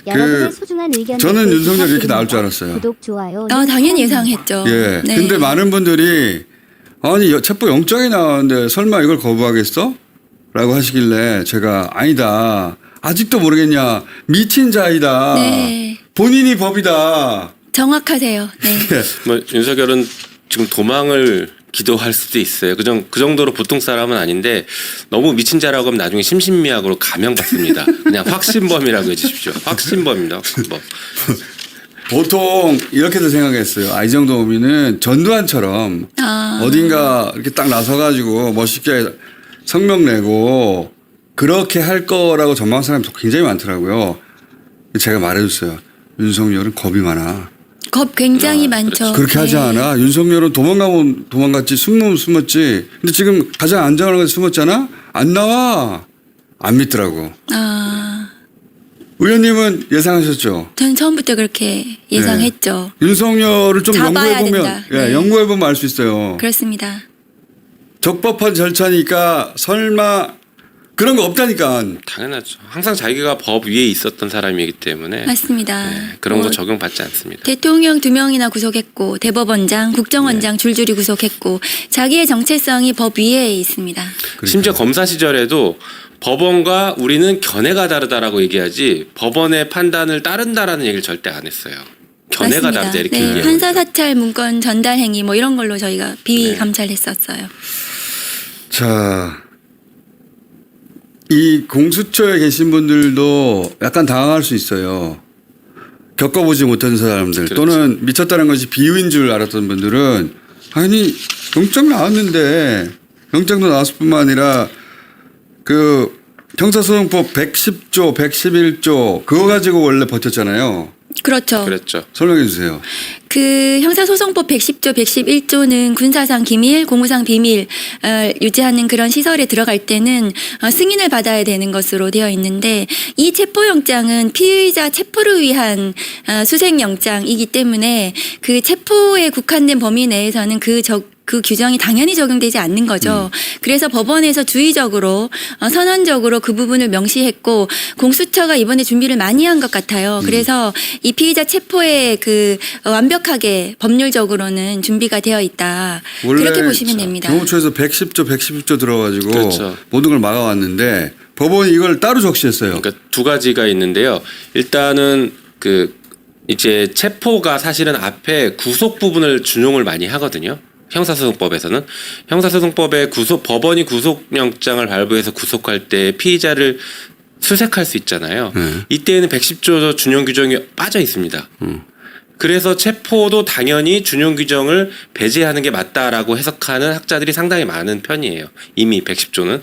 여러분의 소중한 의견 저는 윤석열 이렇게 나올 줄 알았어요. 구독, 좋아요. 당연히 예상했죠. 예. 네. 근데 많은 분들이 아니 체포 영장이 나왔는데 설마 이걸 거부하겠어? 라고 하시길래 제가 아니다. 아직도 모르겠냐. 미친 자이다. 네. 본인이 법이다. 정확하세요. 네. 뭐 윤석열은 지금 도망을 기도할 수도 있어요. 그 정도로 보통 사람은 아닌데 너무 미친 자라고 하면 나중에 심신미약으로 감형받습니다. 그냥 확신범이라고 해주십시오. 확신범입니다. 확신범. 보통 이렇게도 생각했어요. 이 정도 범인은 전두환처럼 어딘가 이렇게 딱 나서가지고 멋있게 성명 내고 그렇게 할 거라고 전망한 사람이 굉장히 많더라고요. 제가 말해줬어요. 윤석열은 겁이 많아. 겁 굉장히 많죠. 그렇게 하지 않아. 윤석열은 도망가면 도망갔지 숨으면 숨었지. 근데 지금 가장 안전한 곳에 숨었잖아. 안 나와. 안 믿더라고. 의원님은 예상하셨죠? 저는 처음부터 그렇게 예상했죠. 네. 윤석열을 좀 잡아야 연구해보면 된다. 예, 네. 연구해보면 알 수 있어요. 그렇습니다. 적법한 절차니까 설마 그런 거 없다니까. 당연하죠. 항상 자기가 법 위에 있었던 사람이기 때문에 맞습니다. 그런 거 적용받지 않습니다. 대통령 2명이나 구속했고 대법원장, 국정원장 줄줄이 구속했고 자기의 정체성이 법 위에 있습니다. 심지어 검사 시절에도 법원과 우리는 견해가 다르다라고 얘기하지 법원의 판단을 따른다라는 얘기를 절대 안 했어요. 견해가 맞습니다. 다르다 이렇게 네, 얘기해요. 판사 사찰 문건 전달 행위 뭐 이런 걸로 저희가 비위 감찰했었어요. 자, 이 공수처에 계신 분들도 약간 당황할 수 있어요. 겪어보지 못한 사람들 그렇죠. 또는 미쳤다는 것이 비유인 줄 알았던 분들은 아니 영장 나왔는데 영장도 나왔을 뿐만 아니라 그 형사소송법 110조, 111조 그거 가지고 원래 버텼잖아요. 그렇죠. 그랬죠. 설명해 주세요. 그 형사소송법 110조, 111조는 군사상 기밀, 공무상 비밀 유지하는 그런 시설에 들어갈 때는 승인을 받아야 되는 것으로 되어 있는데 이 체포영장은 피의자 체포를 위한 수색영장이기 때문에 그 체포에 국한된 범위 내에서는 그 규정이 당연히 적용되지 않는 거죠. 그래서 법원에서 주의적으로 선언적으로 그 부분을 명시했고 공수처가 이번에 준비를 많이 한 것 같아요. 그래서 이 피의자 체포에 그 완벽하게 법률적으로는 준비가 되어 있다. 그렇게 보시면 됩니다. 경호처에서 110조, 111조 들어가지고 그렇죠. 모든 걸 막아왔는데 법원이 이걸 따로 적시했어요. 그러니까 두 가지가 있는데요. 일단은 그 이제 체포가 사실은 앞에 구속 부분을 준용을 많이 하거든요. 형사소송법에서는 형사소송법에 법원이 구속영장을 발부해서 구속할 때 피의자를 수색할 수 있잖아요. 이때에는 110조 준용 규정이 빠져 있습니다. 그래서 체포도 당연히 준용 규정을 배제하는 게 맞다라고 해석하는 학자들이 상당히 많은 편이에요. 이미 110조는.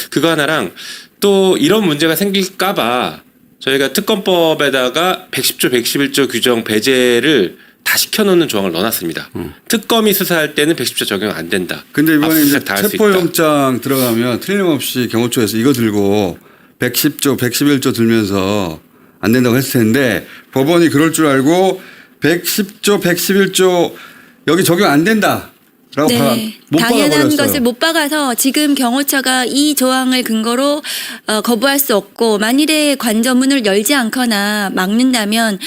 그거 하나랑 또 이런 문제가 생길까 봐 저희가 특검법에다가 110조, 111조 규정 배제를 다 시켜놓는 조항을 넣어놨습니다. 특검이 수사할 때는 110조 적용 안 된다. 근데 이번에 이제 압수수색 다할수 있다. 체포영장 들어가면 틀림없이 경호처에서 이거 들고 110조, 111조 들면서 안 된다고 했을 텐데 법원이 그럴 줄 알고 110조, 111조 여기 적용 안 된다. 라고 못 당연한 박아버렸어요. 것을 못 박아서 지금 경호처가 이 조항을 근거로 거부할 수 없고 만일에 관저문을 열지 않거나 막는다면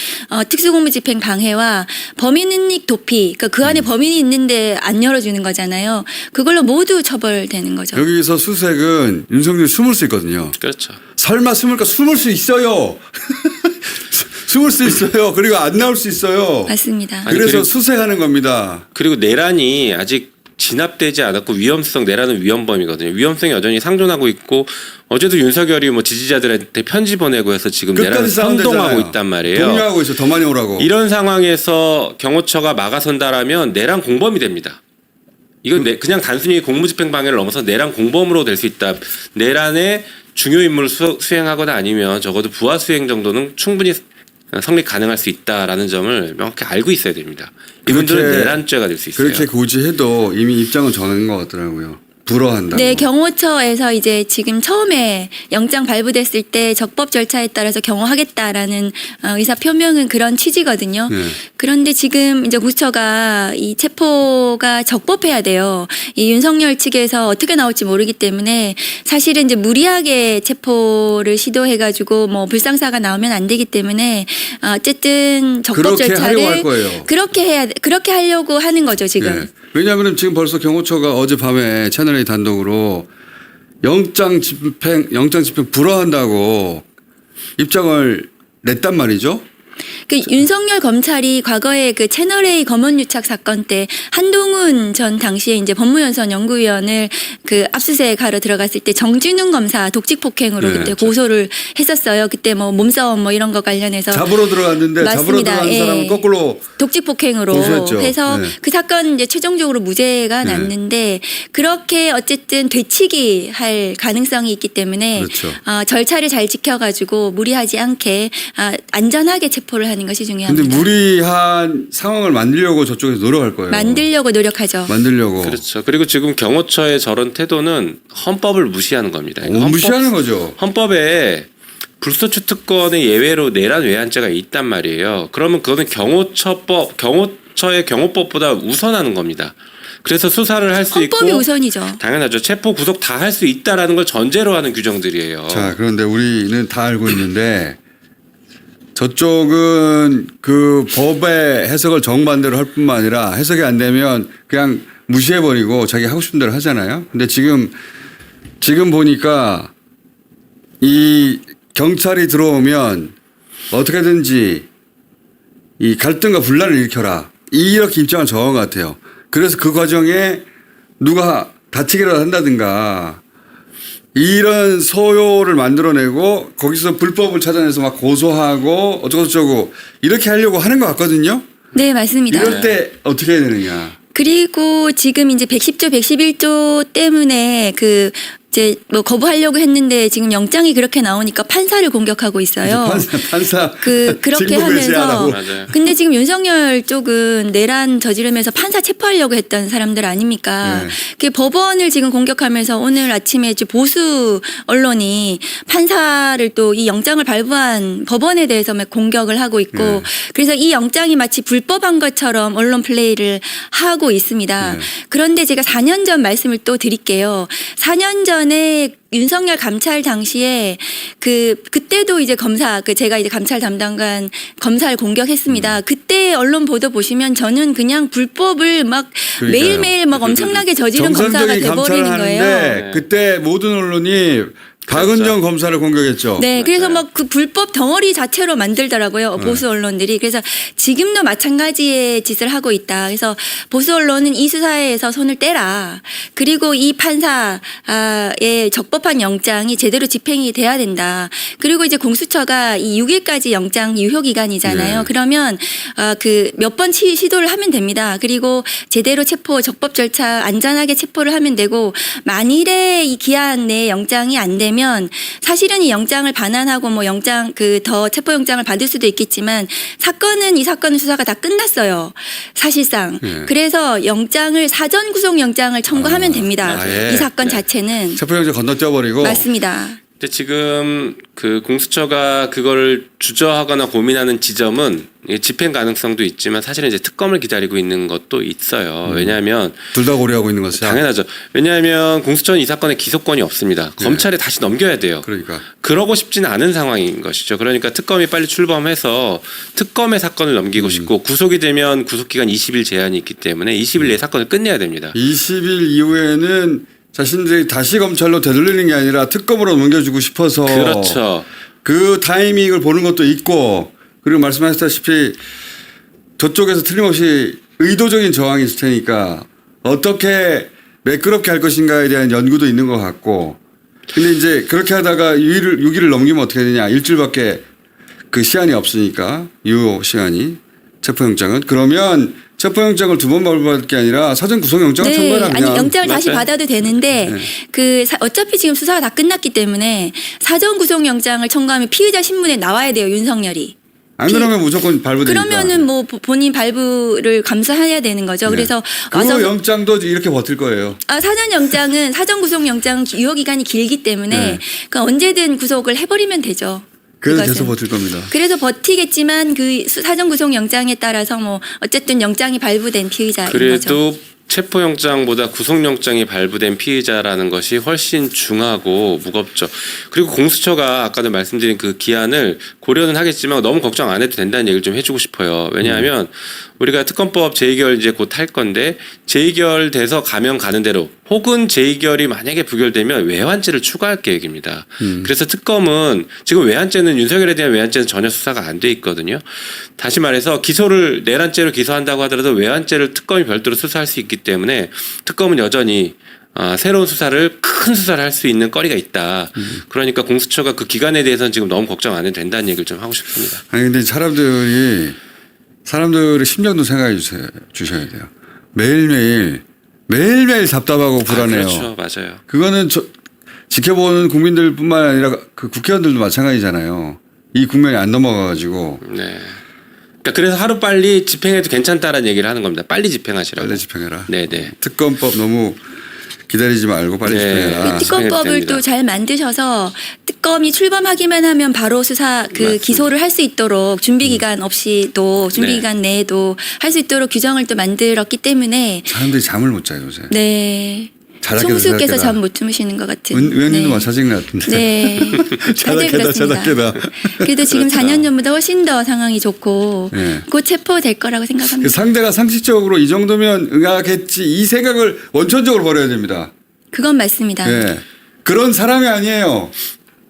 특수공무집행 방해와 범인인익 도피 그러니까 그 안에 범인이 있는데 안 열어주는 거잖아요. 그걸로 모두 처벌되는 거죠. 여기서 수색은 윤석열이 숨을 수 있거든요. 그렇죠. 설마 숨을까? 숨을 수 있어요. 숨을 수 있어요. 그리고 안 나올 수 있어요. 맞습니다. 아니, 그래서 그리고- 수색하는 겁니다. 그리고 내란이 아직 진압되지 않았고 내란은 위헌범이거든요. 위헌성이 여전히 상존하고 있고 어제도 윤석열이 뭐 지지자들한테 편지 보내고 해서 지금 내란을 끝까지 싸우면 선동하고 되잖아요. 있단 말이에요. 독려하고 있어. 더 많이 오라고. 이런 상황에서 경호처가 막아선다라면 내란 공범이 됩니다. 이건 그냥 단순히 공무집행 방해를 넘어서 내란 공범으로 될 수 있다. 내란의 중요 임무를 수행하거나 아니면 적어도 부하 수행 정도는 충분히 성립 가능할 수 있다라는 점을 명확히 알고 있어야 됩니다. 이분들은 그렇게- 내란죄가 될 수 있어요. 그렇게 고지해도 이미 입장은 정한 것 같더라고요. 불허한다고. 네, 경호처에서 이제 지금 처음에 영장 발부됐을 때 적법 절차에 따라서 경호하겠다라는 의사 표명은 그런 취지거든요. 네. 그런데 지금 이제 구처가 이 체포가 적법해야 돼요. 이 윤석열 측에서 어떻게 나올지 모르기 때문에 사실은 이제 무리하게 체포를 시도해가지고 뭐 불상사가 나오면 안 되기 때문에 어쨌든 적법 그렇게 하려고 할 절차를 거예요. 그렇게 하려고 하는 거죠 지금. 네. 왜냐하면 지금 벌써 경호처가 어젯밤에 채널A 단독으로 영장 집행 불허한다고 입장을 냈단 말이죠. 그 윤석열 검찰이 과거에 그 채널A 검언유착 사건 때 한동훈 전 당시에 이제 법무연수원 연구위원을 그 압수수색하러 들어갔을 때 정진웅 검사 독직 폭행으로 네. 그때 고소를 했었어요. 그때 뭐 몸싸움 뭐 이런 거 관련해서 잡으러 들어갔는데 잡으러 맞습니다. 들어간 예. 사람을 거꾸로 독직 폭행으로 고소했죠. 해서 네. 그 사건 이제 최종적으로 무죄가 네. 났는데 그렇게 어쨌든 되치기 할 가능성이 있기 때문에 그렇죠. 절차를 잘 지켜가지고 무리하지 않게 안전하게 체포를 하는 것이 중요합니다. 근데 무리한 상황을 만들려고 저쪽에서 노력할 거예요. 만들려고 노력하죠. 만들려고. 그렇죠. 그리고 지금 경호처의 저런 태도는 헌법을 무시하는 겁니다. 무시하는 거죠. 헌법에 불소추 특권의 예외로 내란 외환죄가 있단 말이에요. 그러면 그거는 경호처의 경호법보다 우선하는 겁니다. 그래서 수사를 할 수 있고 헌법이 우선이죠. 당연하죠. 체포 구속 다 할 수 있다라는 걸 전제로 하는 규정들이에요. 자, 그런데 우리는 다 알고 있는데 저쪽은 그 법의 해석을 정반대로 할 뿐만 아니라 해석이 안 되면 그냥 무시해버리고 자기 하고 싶은 대로 하잖아요. 근데 지금 보니까 이 경찰이 들어오면 어떻게든지 이 갈등과 분란을 일으켜라. 이렇게 입장을 정한 것 같아요. 그래서 그 과정에 누가 다치기라도 한다든가 이런 소요를 만들어내고 거기서 불법을 찾아내서 막 고소하고 어쩌고저쩌고 이렇게 하려고 하는 것 같거든요. 네, 맞습니다. 이럴 때 어떻게 해야 되느냐. 그리고 지금 이제 110조, 111조 때문에 그 이제 뭐 거부하려고 했는데 지금 영장이 그렇게 나오니까 판사를 공격하고 있어요. 판사 그렇게 진보 하면서 배제하라고. 맞아요. 근데 지금 윤석열 쪽은 내란 저지르면서 판사 체포하려고 했던 사람들 아닙니까? 네. 그 법원을 지금 공격하면서 오늘 아침에 이제 보수 언론이 판사를 또 이 영장을 발부한 법원에 대해서 막 공격을 하고 있고 네. 그래서 이 영장이 마치 불법한 것처럼 언론 플레이를 하고 있습니다. 네. 그런데 제가 4년 전 말씀을 또 드릴게요. 4년 전에 윤석열 감찰 당시에 그때도 이제 제가 이제 감찰 담당관 검사를 공격했습니다. 그때 언론 보도 보시면 저는 그냥 불법을 막 그러니까요. 매일매일 막 엄청나게 저지른 검사가 정상적인 돼버리는 감찰을 거예요. 하는데 그때 모든 언론이 박은정 검사를 공격했죠. 네, 그래서 맞아요. 막 그 불법 덩어리 자체로 만들더라고요. 보수 언론들이. 그래서 지금도 마찬가지의 짓을 하고 있다. 그래서 보수 언론은 이 수사에서 손을 떼라. 그리고 이 판사의 적법한 영장이 제대로 집행이 돼야 된다. 그리고 이제 공수처가 이 6일까지 영장 유효 기간이잖아요. 네. 그러면 그 몇 번 시도를 하면 됩니다. 그리고 제대로 체포 적법 절차 안전하게 체포를 하면 되고 만일에 이 기한 내에 영장이 안 되면 사실은 이 영장을 반환하고 뭐 영장 더 체포 영장을 받을 수도 있겠지만 이 사건은 수사가 다 끝났어요. 사실상. 네. 그래서 사전 구속 영장을 청구하면 됩니다. 아예. 이 사건 자체는 체포영장 건너뛰어버리고. 맞습니다. 근데 지금 그 공수처가 그걸 주저하거나 고민하는 지점은 집행 가능성도 있지만 사실은 이제 특검을 기다리고 있는 것도 있어요. 왜냐하면 둘 다 고려하고 있는 것이야. 당연하죠. 왜냐하면 공수처는 이 사건에 기소권이 없습니다. 네. 검찰에 다시 넘겨야 돼요. 그러니까. 그러고 싶지는 않은 상황인 것이죠. 그러니까 특검이 빨리 출범해서 특검의 사건을 넘기고 싶고 구속이 되면 구속기간 20일 제한이 있기 때문에 20일 내에 사건을 끝내야 됩니다. 20일 이후에는 자신들이 다시 검찰로 되돌리는 게 아니라 특검으로 넘겨주고 싶어서 그렇죠. 그 타이밍을 보는 것도 있고 그리고 말씀하셨다시피 저쪽에서 틀림없이 의도적인 저항이 있을 테니까 어떻게 매끄럽게 할 것인가에 대한 연구도 있는 것 같고 근데 이제 그렇게 하다가 6일을 넘기면 어떻게 되냐 일주일밖에 그 시한이 없으니까 유효 시간이 체포영장은 그러면 체포영장을 두 번 발부받을 게 아니라 사전 구속영장을 청구하라 그냥. 아니 영장을 다시 맞아요. 받아도 되는데 어차피 지금 수사가 다 끝났기 때문에 사전 구속 영장을 청구하면 피의자 신문에 나와야 돼요 윤석열이. 안 그러면 무조건 발부되니까. 그러면은 뭐 본인 발부를 감수해야 되는 거죠. 네. 그래서 그 와서 영장도 이렇게 버틸 거예요. 사전 영장은 사전 구속 영장 유효 기간이 길기 때문에 네. 그러니까 언제든 구속을 해버리면 되죠. 그래서 그것은. 계속 버틸 겁니다. 그래서 버티겠지만 그 사전 구속 영장에 따라서 뭐 어쨌든 영장이 발부된 피의자인 거죠. 그래도 체포영장보다 구속영장이 발부된 피의자라는 것이 훨씬 중하고 무겁죠. 그리고 공수처가 아까도 말씀드린 그 기한을 고려는 하겠지만 너무 걱정 안 해도 된다는 얘기를 좀 해주고 싶어요. 왜냐하면 우리가 특검법 재의결 이제 곧 할 건데 재의결돼서 가면 가는 대로 혹은 재의결이 만약에 부결되면 외환죄를 추가할 계획입니다. 그래서 특검은 지금 외환죄는 윤석열에 대한 외환죄는 전혀 수사가 안 돼 있거든요. 다시 말해서 기소를 내란죄로 기소한다고 하더라도 외환죄를 특검이 별도로 수사할 수 있기 때문에 특검은 여전히 새로운 수사를 큰 수사를 할 수 있는 거리가 있다. 그러니까 공수처가 그 기간에 대해서는 지금 너무 걱정 안 해도 된다는 얘기를 좀 하고 싶습니다. 아니 근데 사람들의 심정도 생각해 주셔야 돼요. 매일매일 답답하고 불안해요. 그렇죠, 맞아요. 그거는 지켜보는 국민들뿐만 아니라 그 국회의원들도 마찬가지잖아요. 이 국면이 안 넘어가가지고 네. 그러니까 그래서 하루 빨리 집행해도 괜찮다라는 얘기를 하는 겁니다. 빨리 집행하시라고. 빨리 집행해라. 네네. 특검법 너무 기다리지 말고 빨리 네. 집행해라. 특검법을 됩니다. 또 잘 만드셔서 특검이 출범하기만 하면 바로 수사 맞습니다. 기소를 할 수 있도록 준비 기간 없이도 준비 네. 기간 내에도 할 수 있도록 규정을 또 만들었기 때문에 사람들이 잠을 못 자요 요새. 네. 자작해라, 총수께서 자작해라. 잠 못 주무시는 것 같은. 의원님도 네. 마찬가지 같은데. 네. 다들 자작해다 그렇습니다. 자작해다. 그래도 지금 그렇죠. 4년 전보다 훨씬 더 상황이 좋고 네. 곧 체포될 거라고 그 생각합니다. 상대가 상식적으로 이 정도면 응하겠지 이 생각을 원천적으로 버려야 됩니다. 그건 맞습니다. 예. 그런 사람이 아니에요.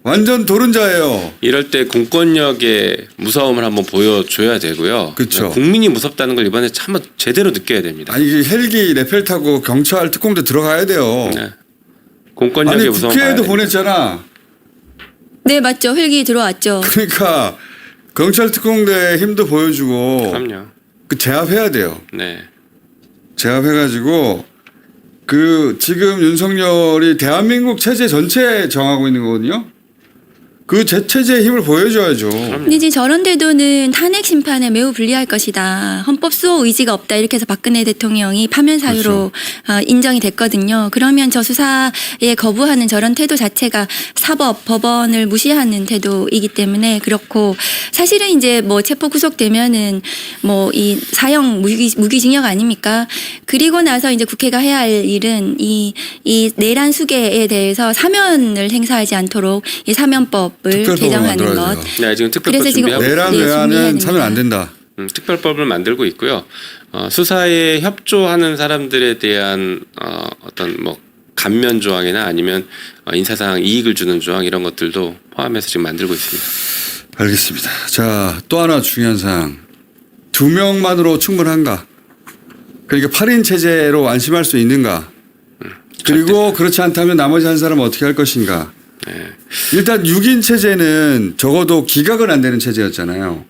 완전 도른자예요. 이럴 때 공권력의 무서움을 한번 보여줘야 되고요. 그쵸. 국민이 무섭다는 걸 이번에 한번 제대로 느껴야 됩니다. 아니 이게 헬기 레펠 타고 경찰 특공대 들어가야 돼요. 네. 공권력의 아니 무서움 국회에도 봐야 됩니다. 보냈잖아. 네, 맞죠. 헬기 들어왔죠. 그러니까 경찰 특공대 힘도 보여주고 그럼요. 그 제압해야 돼요. 네. 제압해가지고 그 지금 윤석열이 대한민국 체제 전체에 정하고 있는 거거든요. 그 체제의 힘을 보여줘야죠. 근데 이제 저런 태도는 탄핵 심판에 매우 불리할 것이다. 헌법 수호 의지가 없다. 이렇게 해서 박근혜 대통령이 파면 사유로 인정이 됐거든요. 그러면 저 수사에 거부하는 저런 태도 자체가 사법, 법원을 무시하는 태도이기 때문에 그렇고 사실은 이제 뭐 체포 구속되면은 뭐 이 사형 무기징역 아닙니까? 그리고 나서 이제 국회가 해야 할 일은 이 내란 수계에 대해서 사면을 행사하지 않도록 이 사면법 을 특별법을 개정하는 만들어야 것. 돼요. 네, 지금 특별법 그래서 지금 준비하고 내란 네, 준비해야 외환은 됩니다. 사면 안 된다. 특별법을 만들고 있고요. 수사에 협조하는 사람들에 대한 어떤 뭐 감면 조항이나 아니면 인사상 이익을 주는 조항 이런 것들도 포함해서 지금 만들고 있습니다. 알겠습니다. 자, 또 하나 중요한 사항. 2명만으로 충분한가? 그러니까 8인 체제로 안심할 수 있는가? 그리고 그렇지 않다면 나머지 한 사람은 어떻게 할 것인가? 일단 6인 체제는 적어도 기각은 안 되는 체제였잖아요.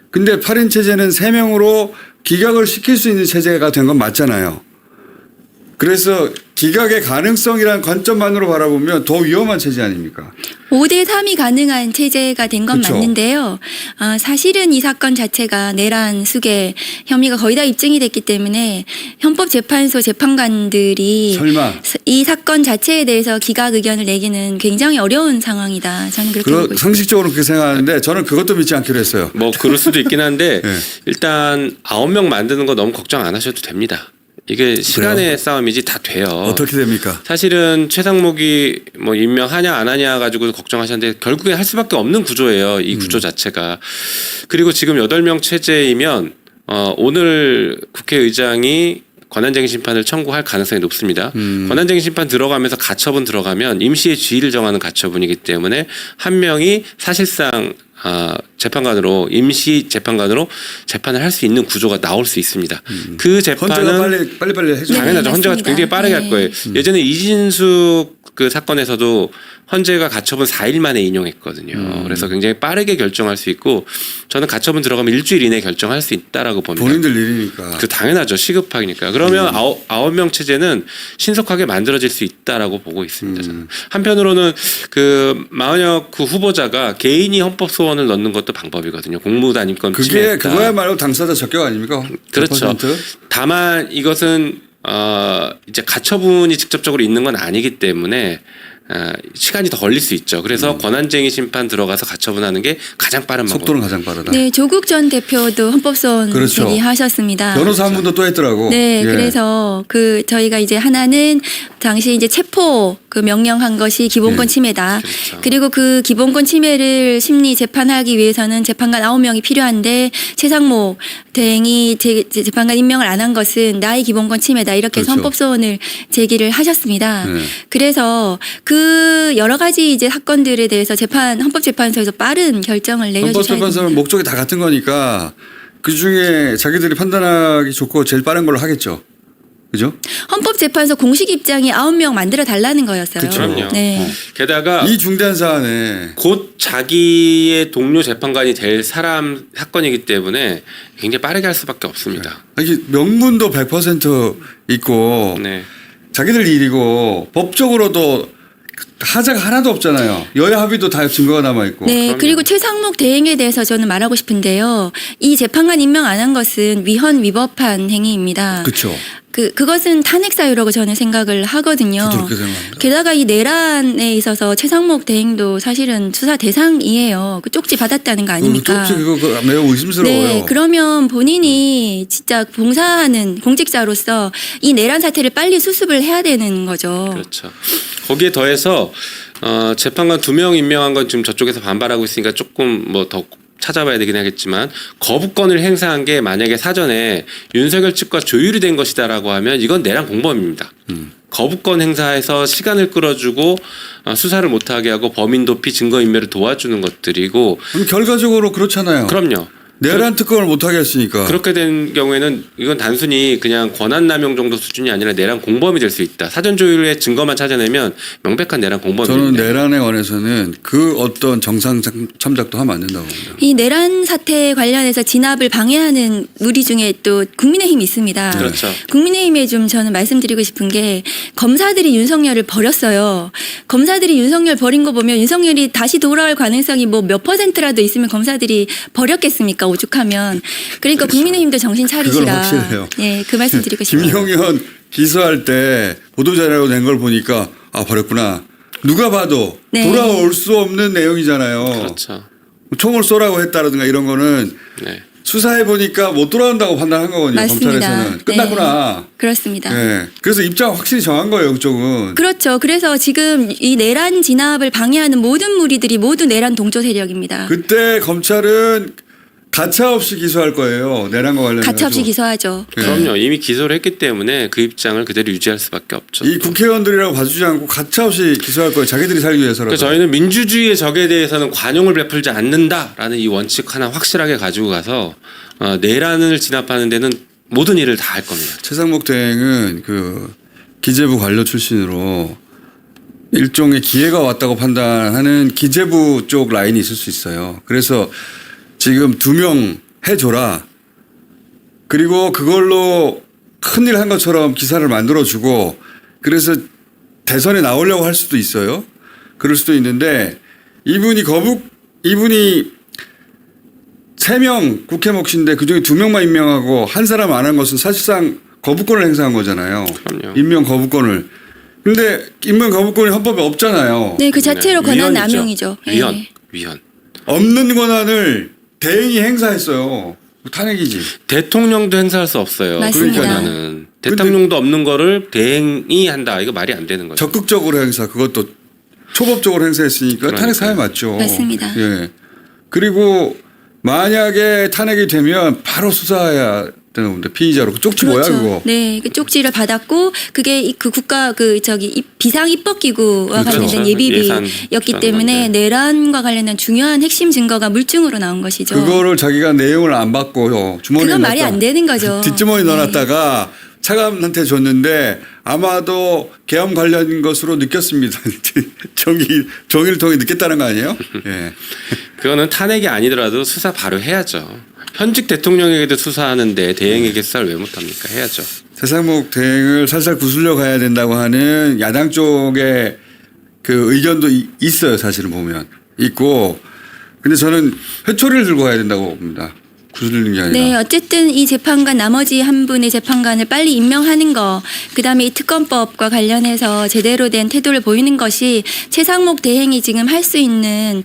근데 8인 체제는 3명으로 기각을 시킬 수 있는 체제가 된 건 맞잖아요. 그래서 기각의 가능성이라는 관점만으로 바라보면 더 위험한 체제 아닙니까? 5대 3이 가능한 체제가 된 건 그쵸. 맞는데요. 사실은 이 사건 자체가 내란 수계 혐의가 거의 다 입증이 됐기 때문에 헌법재판소 재판관들이 설마. 이 사건 자체에 대해서 기각 의견을 내기는 굉장히 어려운 상황이다. 저는 그렇게 보고 있습니다. 상식적으로 그렇게 생각하는데 저는 그것도 믿지 않기로 했어요. 뭐 그럴 수도 있긴 한데 네. 일단 9명 만드는 거 너무 걱정 안 하셔도 됩니다. 이게 시간의 싸움이지 다 돼요. 어떻게 됩니까? 사실은 최상목이 뭐 임명하냐 안 하냐 가지고 걱정하셨는데 결국에 할 수밖에 없는 구조예요. 이 구조 자체가. 그리고 지금 8명 체제이면 오늘 국회의장이 권한쟁의 심판을 청구할 가능성이 높습니다. 권한쟁의 심판 들어가면서 가처분 들어가면 임시의 지위를 정하는 가처분이기 때문에 한 명이 사실상 재판관으로 임시 재판관으로 재판을 할 수 있는 구조가 나올 수 있습니다. 그 헌재가 재판은 빨리 해줘. 네. 당연하죠. 헌재가 맞습니다. 굉장히 빠르게 할 네. 거예요. 예전에 이진숙 그 사건에서도 헌재가 가처분 4일 만에 인용했거든요. 그래서 굉장히 빠르게 결정할 수 있고 저는 가처분 들어가면 일주일 이내에 결정할 수 있다라고 봅니다. 본인들 일이니까. 그 당연하죠. 시급하니까. 그러면 9명 체제는 신속하게 만들어질 수 있다라고 보고 있습니다. 저는. 한편으로는 그 마은혁 그 후보자가 개인이 헌법 소원을 넣는 것도 방법이거든요. 공무단임권 그게 침해했다. 그거야말로 당사자 적격 아닙니까? 그렇죠. 100%? 다만 이것은 이제 가처분이 직접적으로 있는 건 아니기 때문에 시간이 더 걸릴 수 있죠. 그래서 권한쟁의 심판 들어가서 가처분하는 게 가장 빠른 방법. 속도는 가장 빠르다. 네, 조국 전 대표도 헌법소원 그렇죠. 제기하셨습니다. 변호사 한 분도 또 했더라고. 네, 예. 그래서 저희가 이제 하나는 당시 이제 체포 명령한 것이 기본권 네. 침해다. 그렇죠. 그리고 그 기본권 침해를 심리 재판하기 위해서는 재판관 9명이 필요한데 최상목 대행이 재판관 임명을 안 한 것은 나의 기본권 침해다. 이렇게 해서 그렇죠. 헌법소원을 제기를 하셨습니다. 네. 그래서 그 여러 가지 이제 사건들에 대해서 헌법재판소에서 빠른 결정을 내려주셔야 됩니다. 헌법재판소는 목적이 다 같은 거니까 그 중에 자기들이 판단하기 좋고 제일 빠른 걸로 하겠죠. 그죠? 헌법재판소 공식 입장이 9명 만들어 달라는 거였어요. 그쵸. 그럼요. 네. 게다가 이 중대한 사안에 곧 자기의 동료 재판관이 될 사건이기 때문에 굉장히 빠르게 할 수밖에 없습니다. 이게 명분도 100% 있고 네. 자기들 일이고 법적으로도 하자가 하나도 없잖아요. 여야 합의도 다 증거가 남아 있고. 네, 그럼요. 그리고 최상목 대행에 대해서 저는 말하고 싶은데요. 이 재판관 임명 안 한 것은 위헌 행위입니다. 그렇죠. 그것은 탄핵 사유라고 저는 생각을 하거든요. 저도 그렇게 생각합니다. 게다가 이 내란에 있어서 최상목 대행도 사실은 수사 대상이에요. 그 쪽지 받았다는 거 아닙니까? 쪽지 그거 매우 의심스러워요. 네, 그러면 본인이 진짜 봉사하는 공직자로서 이 내란 사태를 빨리 수습을 해야 되는 거죠. 그렇죠. 거기에 더해서 재판관 2명 임명한 건 지금 저쪽에서 반발하고 있으니까 조금 뭐 더 찾아봐야 되긴 하겠지만 거부권을 행사한 게 만약에 사전에 윤석열 측과 조율이 된 것이다라고 하면 이건 내란 공범입니다. 거부권 행사해서 시간을 끌어주고 수사를 못하게 하고 범인 도피 증거인멸을 도와주는 것들이고 그럼 결과적으로 그렇잖아요. 그럼요. 내란 특검을 못하게 했으니까. 그렇게 된 경우에는 이건 단순히 그냥 권한남용 정도 수준이 아니라 내란 공범이 될 수 있다. 사전 조율의 증거만 찾아내면 명백한 내란 공범입니다. 저는 내란에 관해서는 그 어떤 정상 참작도 하면 안 된다고 봅니다. 이 내란 사태 관련해서 진압을 방해하는 무리 중에 또 국민의힘이 있습니다. 그렇죠. 국민의힘에 좀 저는 말씀드리고 싶은 게 검사들이 윤석열을 버렸어요. 검사들이 윤석열 버린 거 보면 윤석열이 다시 돌아올 가능성이 뭐 몇 %라도 있으면 검사들이 버렸겠습니까? 오죽하면. 그러니까 국민의힘도 정신 차리시라. 그건 확실해요. 네, 그 말씀 드리고 싶어요. 김용현 기소할 때 보도자료로 낸 걸 보니까 아 버렸구나. 누가 봐도 네. 돌아올 수 없는 내용이잖아요. 그렇죠. 총을 쏘라고 했다라든가 이런 거는 네. 수사해 보니까 못 돌아온다고 판단한 거거든요. 맞습니다. 검찰에서는 끝났구나. 네, 그렇습니다. 네. 그래서 입장 확실히 정한 거예요, 그쪽은. 그렇죠. 그래서 지금 이 내란 진압을 방해하는 모든 무리들이 모두 내란 동조 세력입니다. 그때 검찰은 가차 없이 기소할 거예요. 내란과 관련해서. 가차 없이 기소하죠. 네. 그럼요. 이미 기소를 했기 때문에 그 입장을 그대로 유지할 수밖에 없죠. 이 국회의원들이라고 봐주지 않고 가차 없이 기소할 거예요. 자기들이 살기 위해서라도. 그래서 저희는 민주주의의 적에 대해서는 관용을 베풀지 않는다라는 이 원칙 하나 확실하게 가지고 가서 내란을 진압하는 데는 모든 일을 다 할 겁니다. 최상목 대행은 그 기재부 관료 출신으로 일종의 기회가 왔다고 판단하는 기재부 쪽 라인이 있을 수 있어요. 그래서 지금 2명 해줘라. 그리고 그걸로 큰일 한 것처럼 기사를 만들어주고 그래서 대선에 나오려고 할 수도 있어요. 그럴 수도 있는데 이분이 3명 국회 몫인데 그중에 2명만 임명하고 한 사람 안 한 것은 사실상 거부권을 행사한 거잖아요. 그럼요. 임명 거부권을. 근데 임명 거부권이 헌법에 없잖아요. 네, 그 자체로 네, 권한 위헌이죠. 남용이죠. 위헌. 네. 없는 권한을 대행이 행사했어요. 탄핵이지. 대통령도 행사할 수 없어요. 맞습니다. 그 권한은. 대통령도 없는 거를 대행이 한다. 이거 말이 안 되는 거죠. 적극적으로 행사 그것도 초법적으로 행사했으니까 그러니까요. 탄핵 사유 맞죠. 맞습니다. 예. 그리고 만약에 탄핵이 되면 바로 수사해야 되는 건데 피의자로 그 쪽지 뭐야 그거? 네, 그 쪽지를 받았고 그게 그 국가 비상 입법기구와 그렇죠. 관련된 예비비였기 예산 때문에 건데. 내란과 관련된 중요한 핵심 증거가 물증으로 나온 것이죠. 그거를 자기가 내용을 안 받고 주머니에 그건 말이 넣었다. 안 되는 거죠. 뒷주머니 네. 넣어놨다가 차관한테 줬는데 아마도 계엄 관련 것으로 느꼈습니다. 정의를 통해 느꼈다는 거 아니에요? 예. 그거는 탄핵이 아니더라도 수사 바로 해야죠. 현직 대통령에게도 수사하는데 대행에게 수사를 왜 못합니까? 해야죠. 최상목 대행을 살살 구슬려 가야 된다고 하는 야당 쪽의 그 의견도 있어요. 사실은 보면 있고 근데 저는 회초리를 들고 가야 된다고 봅니다. 구슬리는 게 아니라. 네, 어쨌든 이 재판관 나머지 한 분의 재판관을 빨리 임명하는 거, 그다음에 이 특검법과 관련해서 제대로 된 태도를 보이는 것이 최상목 대행이 지금 할 수 있는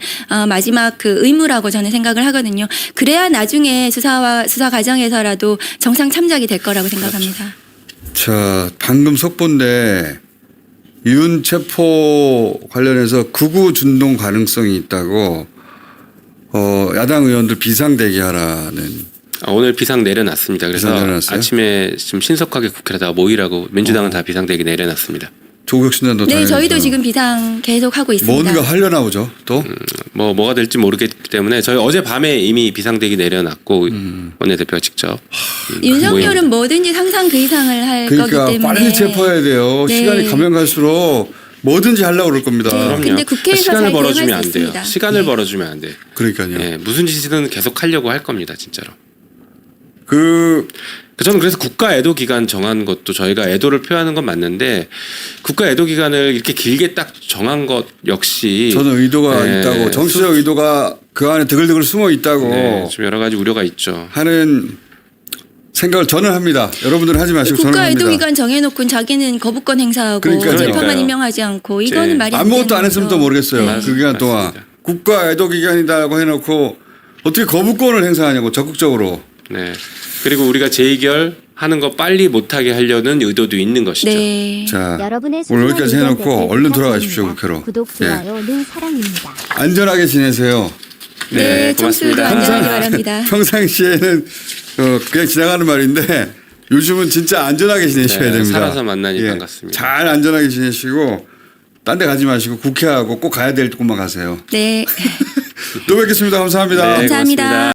마지막 그 의무라고 저는 생각을 하거든요. 그래야 나중에 수사 과정에서라도 정상 참작이 될 거라고 생각합니다. 자, 방금 속보인데 윤 체포 관련해서 극우 준동 가능성이 있다고 야당 의원들 비상 대기하라는. 오늘 비상 내려놨습니다. 그래서 비상 내려놨어요? 아침에 좀 신속하게 국회에다가 모이라고 민주당은 다 비상대기 내려놨습니다. 조국혁신단도 네, 당연히 저희도 있죠. 지금 비상 계속 하고 있습니다. 뭔가 하려나 보죠. 또 뭐가 될지 모르겠기 때문에 저희 어젯밤에 이미 비상대기 내려놨고 원내대표가 직접 윤석열은 뭐든지 상상 그 이상을 할 거기 그러니까 때문에 빨리 체포해야 돼요. 네. 시간이 가면 갈수록 뭐든지 하려고 그럴 겁니다. 네. 그럼요. 근데 국회에서 시간을 잘 벌어주면 대응할 안 수 돼요. 있습니다. 시간을 네. 벌어주면 안 돼요. 그러니까요. 예, 무슨 짓이든 계속 하려고 할 겁니다, 진짜로. 저는 그래서 국가 애도 기간 정한 것도 저희가 애도를 표하는 건 맞는데 국가 애도 기간을 이렇게 길게 딱 정한 것 역시 저는 의도가 네, 있다고, 정치적 의도가 그 안에 드글드글 숨어 있다고 네, 좀 여러 가지 우려가 있죠. 하는 생각을 저는 합니다. 여러분들은 하지 마시고 저는 국가 합니다. 애도기간 정해놓고 자기는 거부권 행사하고 그러니까요. 재판관 임명하지 않고 이거는 말이 안 되는 아무것도 안 했으면 또 거죠. 모르겠어요. 네. 그 기간 동안 맞습니다. 국가 애도 기간이다고 해놓고 어떻게 거부권을 행사하냐고 적극적으로. 네. 그리고 우리가 재의결하는 거 빨리 못하게 하려는 의도도 있는 것이죠. 네. 자, 여러분의 오늘 여기까지 소중한 해놓고 의견들 얼른 돌아가십시오 부탁드립니다. 국회로. 구독, 예. 좋아요는 사랑입니다. 안전하게 지내세요. 네, 청취도 고맙습니다. 안전하기 바랍니다. 평상시에는 그냥 지나가는 말인데 요즘은 진짜 안전하게 지내셔야 네, 됩니다. 살아서 만나니 반갑습니다. 잘 안전하게 지내시고 딴 데 가지 마시고 국회하고 꼭 가야 될 곳만 가세요. 네. 또 뵙겠습니다. 감사합니다. 네, 감사합니다. 고맙습니다.